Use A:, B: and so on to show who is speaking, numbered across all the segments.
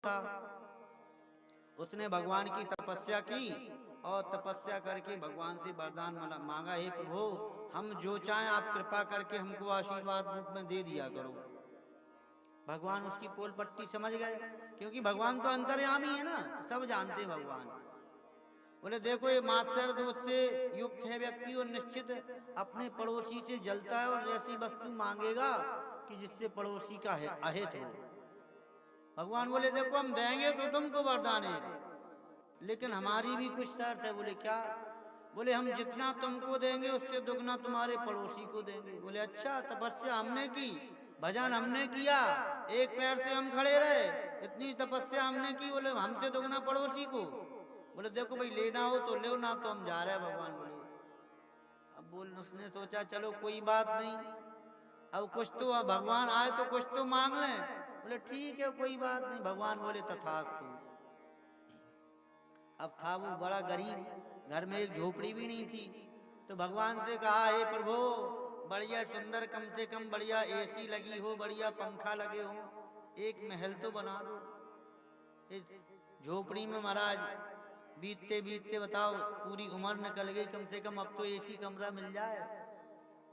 A: था। उसने भगवान की तपस्या की और तपस्या करके भगवान से वरदान मांगा, हे प्रभु हम जो चाहें आप कृपा करके हमको आशीर्वाद रूप में दे दिया करो। भगवान उसकी पोल पट्टी समझ गए, क्योंकि भगवान तो अंतर्यामी है ना, सब जानते हैं भगवान। बोले देखो ये मात्सर्य दोष से युक्त है व्यक्ति और निश्चित अपने पड़ोसी से जलता है और ऐसी वस्तु मांगेगा कि जिससे पड़ोसी का अहित हो। भगवान बोले देखो हम देंगे तो तुमको वरदान है, लेकिन हमारी भी कुछ शर्त है। बोले क्या? बोले हम जितना तुमको देंगे उससे दुगना तुम्हारे पड़ोसी को देंगे। बोले अच्छा, तपस्या हमने की, भजन हमने किया, एक पैर से हम खड़े रहे, इतनी तपस्या हमने की, बोले हमसे दुगना पड़ोसी को। बोले देखो भाई लेना हो तो लो, ना तो हम जा रहे हैं। भगवान बोले अब बोल उसने सोचा चलो कोई बात नहीं, अब कुछ तो भगवान आए तो कुछ तो मांग लें। बोले ठीक है कोई बात नहीं। भगवान बोले तथास्तु। अब था वो बड़ा गरीब, घर में एक झोपड़ी भी नहीं थी, तो भगवान से कहा हे प्रभु बढ़िया सुंदर, कम से कम बढ़िया एसी लगी हो, बढ़िया पंखा लगे हो, एक महल तो बना दो। इस झोपड़ी में महाराज बीतते बीतते बताओ पूरी उम्र निकल गई, कम से कम अब तो एसी कमरा मिल जाए।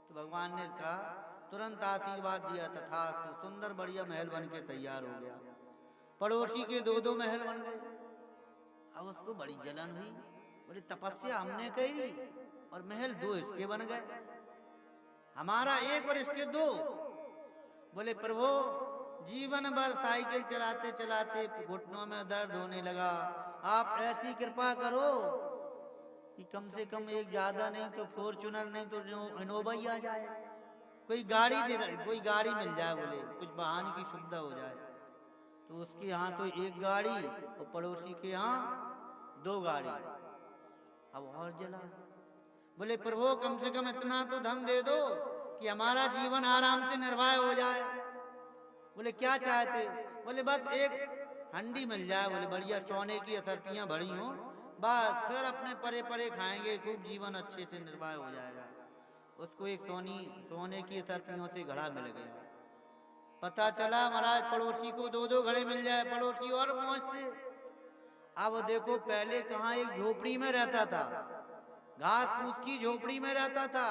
A: तो भगवान ने कहा, तुरंत आशीर्वाद दिया, तथास्तु। सुंदर बढ़िया महल बन के तैयार हो गया। पड़ोसी के दो दो महल बन गए। अब उसको बड़ी जलन हुई, बोले तपस्या हमने करी और महल दो इसके बन गए, हमारा एक और इसके दो। बोले प्रभु जीवन भर साइकिल चलाते चलाते घुटनों में दर्द होने लगा, आप ऐसी कृपा करो कि कम से कम एक ज्यादा नहीं तो फॉर्च्यूनर नहीं तो इनोवा ही आ जाए, कोई गाड़ी कोई गाड़ी मिल जाए, बोले कुछ वाहन की सुविधा हो जाए। तो उसके यहाँ तो एक गाड़ी और पड़ोसी के यहाँ दो गाड़ी। अब और जला। बोले प्रभु कम से कम इतना तो धन दे दो कि हमारा जीवन आराम से निर्वाह हो जाए। बोले क्या चाहते? बोले बस एक हंडी मिल जाए, बोले बढ़िया सोने की असरपियां भरी हो, बस फिर अपने परे परे खाएंगे, खूब जीवन अच्छे से निर्वाह हो जाएगा। उसको एक सोने की असरपियों से घड़ा मिल गया। पता चला महाराज पड़ोसी को दो दो घड़े मिल जाए, पड़ोसी और मौज से। अब देखो पहले कहाँ एक झोपड़ी में रहता था, घास फूस की झोपड़ी में रहता था,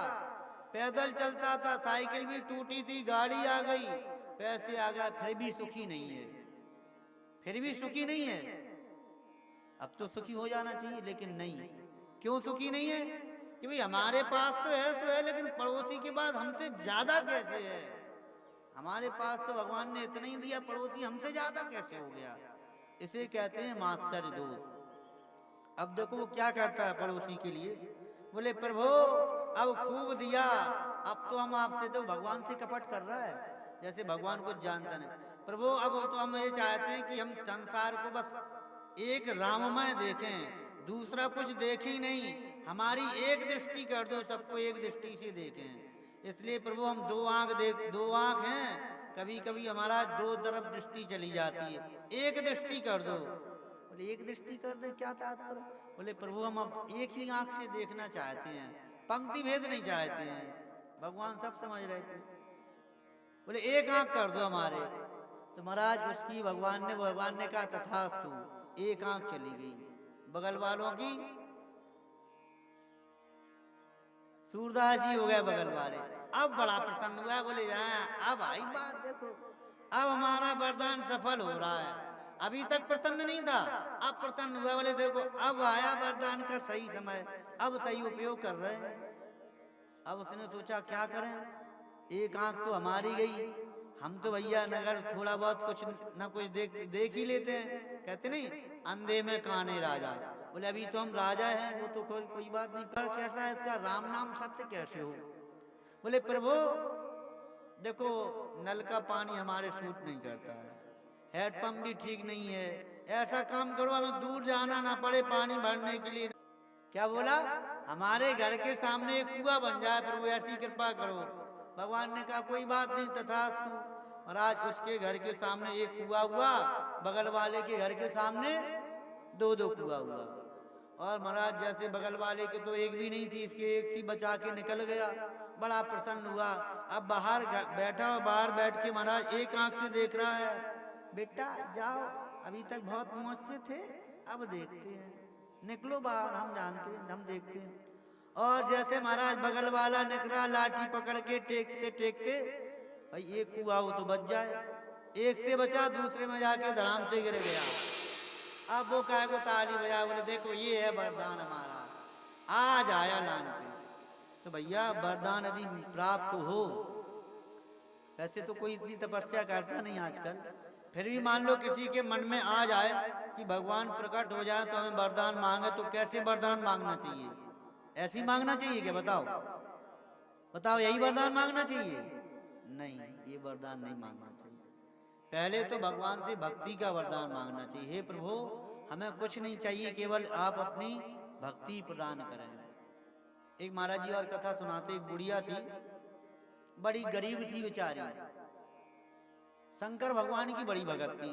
A: पैदल चलता था, साइकिल भी टूटी थी, गाड़ी आ गई, पैसे आ गए, फिर भी सुखी नहीं है, फिर भी सुखी नहीं है। अब तो सुखी हो जाना चाहिए, लेकिन नहीं। क्यों सुखी नहीं है? कि भाई हमारे पास तो है सो है, लेकिन पड़ोसी के बाद हमसे ज्यादा कैसे है? हमारे पास तो भगवान ने इतना ही दिया, पड़ोसी हमसे ज्यादा कैसे हो गया? इसे कहते हैं मात्सर्य दोष। अब देखो वो क्या करता है पड़ोसी के लिए। बोले प्रभु अब खूब दिया, अब तो हम आपसे तो भगवान से कपट कर रहा है, जैसे भगवान कुछ जानता नहीं। प्रभु अब तो हम ये चाहते हैं कि हम संसार को बस एक राममय देखें, दूसरा कुछ देख ही नहीं, हमारी एक दृष्टि कर दो, सबको एक दृष्टि से देखें। इसलिए प्रभु हम दो आंख हैं, कभी कभी हमारा दो तरफ दृष्टि चली जाती है, एक दृष्टि कर दो। बोले एक दृष्टि कर दे क्या तात्पर्य? बोले प्रभु हम अब एक ही आंख से देखना चाहते हैं, पंक्ति भेद नहीं चाहते हैं। भगवान सब समझ रहे थे। बोले एक आंख कर दो हमारे। तो महाराज उसकी भगवान ने कहा तथास्तु, एक आंख चली गई। बगल वालों की सूरदास जी हो गए बगल वाले, अब बड़ा प्रसन्न हुआ। बोले अब आई बात देखो, अब हमारा वरदान सफल हो रहा है। अभी तक प्रसन्न नहीं था, अब प्रसन्न हुआ। बोले देखो अब आया वरदान का सही समय, अब सही उपयोग कर रहे हैं। अब उसने सोचा क्या करें, एक आंख तो हमारी गई, हम तो भैया नगर थोड़ा बहुत कुछ ना कुछ देख ही लेते हैं, कहते नहीं अंधे में काने राजा। बोले अभी तो हम राजा हैं, वो तो कोई बात नहीं, पर कैसा है इसका राम नाम सत्य कैसे हो? बोले प्रभु देखो नल का पानी हमारे सूट नहीं करता है, हैंडपंप भी ठीक नहीं है, ऐसा काम करो हमें दूर जाना ना पड़े पानी भरने के लिए। क्या बोला? हमारे घर के सामने एक कुआं बन जाए प्रभु, ऐसी कृपा करो। भगवान ने कहा कोई बात नहीं तथास्तु। महाराज उसके घर के सामने एक कुआं हुआ, बगल वाले के घर के सामने दो दो कुआं हुआ। और महाराज जैसे बगल वाले के तो एक भी नहीं थी, इसके एक थी, बचा के निकल गया। बड़ा प्रसन्न हुआ। अब बाहर बैठा और बाहर बैठ के महाराज एक आंख से देख रहा है, बेटा जाओ अभी तक बहुत मौज से थे, अब देखते हैं, निकलो बाहर, हम जानते हैं, हम देखते हैं। और जैसे महाराज बगल वाला निकला लाठी पकड़ के टेकते टेकते, भाई एक कुआ हो तो बच जाए, एक से बचा, दूसरे में जाके धड़ाम से गिर गया। अब वो काय को ताली बजा, बोले देखो ये है वरदान हमारा, आज आया लान पे। तो भैया वरदान यदि प्राप्त हो, वैसे तो कोई इतनी तपस्या करता नहीं आजकल, फिर भी मान लो किसी के मन में आ जाए कि भगवान प्रकट हो जाए तो हमें वरदान मांगे, तो कैसे वरदान मांगना चाहिए? ऐसी मांगना चाहिए क्या? बताओ बताओ, यही वरदान मांगना चाहिए? नहीं, ये वरदान नहीं मांगना चाहिए। पहले तो भगवान से भक्ति का वरदान मांगना चाहिए। हे प्रभु, हमें कुछ नहीं चाहिए, केवल आप अपनी भक्ति प्रदान करें। एक महाराज जी और कथा सुनाते, एक बुढ़िया थी, बड़ी गरीब थी बेचारी, शंकर भगवान की बड़ी भगत थी।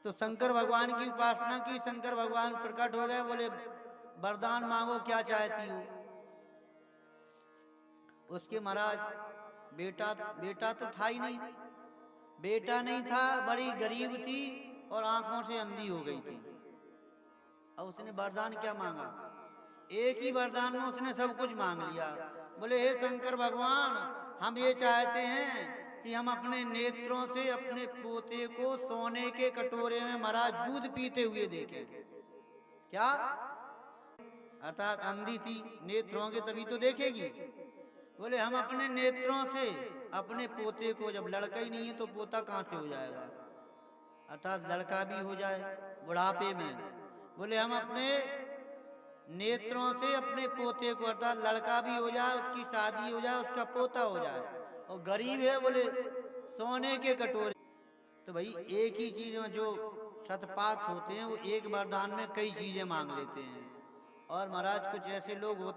A: तो शंकर भगवान की उपासना की, शंकर भगवान प्रकट हो गए, बोले वरदान मांगो, क्या चाहती हो? उसके महाराज बेटा तो था ही नहीं, बेटा नहीं था, बड़ी गरीब थी और आंखों से अंधी हो गई थी। अब उसने वरदान क्या मांगा? एक ही वरदान में उसने सब कुछ मांग लिया। बोले हे शंकर भगवान, हम ये चाहते हैं कि हम अपने नेत्रों से अपने पोते को सोने के कटोरे में महाराज दूध पीते हुए देखें। क्या? अर्थात अंधी थी, नेत्र होंगे तभी तो देखेगी। बोले हम अपने नेत्रों से अपने पोते को, जब लड़का ही नहीं है तो पोता कहाँ से हो जाएगा, अर्थात लड़का भी हो जाए बुढ़ापे में, बोले हम अपने नेत्रों से अपने पोते को, अर्थात लड़का भी हो जाए, उसकी शादी हो जाए, उसका पोता हो जाए, और गरीब है, बोले सोने के कटोरे। तो भाई एक ही चीज में जो शतपात होते हैं, वो एक वरदान में कई चीजें मांग लेते हैं। और महाराज कुछ ऐसे लोग होते